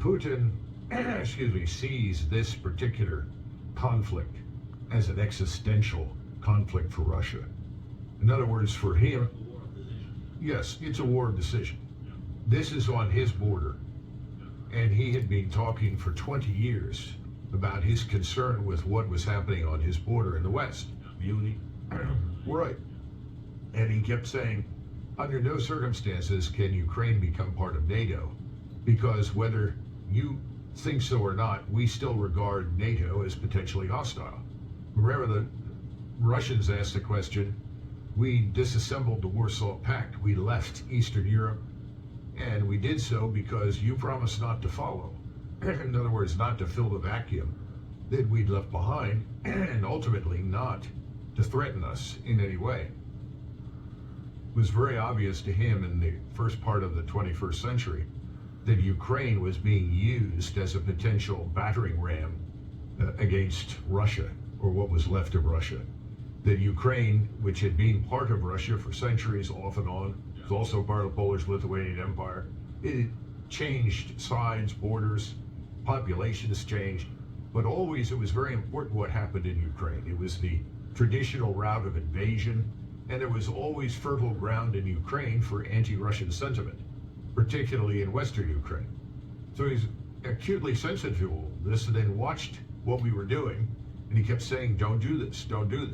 Putin, sees this particular conflict as an existential conflict for Russia. In other words, for him, yes, it's a war of decision. This is on his border. And he had been talking for 20 years about his concern with what was happening on his border in the West. Right. And he kept saying, under no circumstances can Ukraine become part of NATO, because whether you think so or not, we still regard NATO as potentially hostile. Remember, the Russians asked the question, we disassembled the Warsaw Pact, we left Eastern Europe, and we did so because you promised not to follow. In other words, not to fill the vacuum that we'd left behind, and ultimately not to threaten us in any way. It was very obvious to him in the first part of the 21st century that Ukraine was being used as a potential battering ram against Russia, or what was left of Russia. That Ukraine, which had been part of Russia for centuries off and on, was also part of the Polish-Lithuanian Empire. It changed sides, borders, populations changed, but always it was very important what happened in Ukraine. It was the traditional route of invasion, and there was always fertile ground in Ukraine for anti-Russian sentiment, particularly in Western Ukraine. So he's acutely sensitive to all this, and then watched what we were doing, and he kept saying, don't do this, don't do this.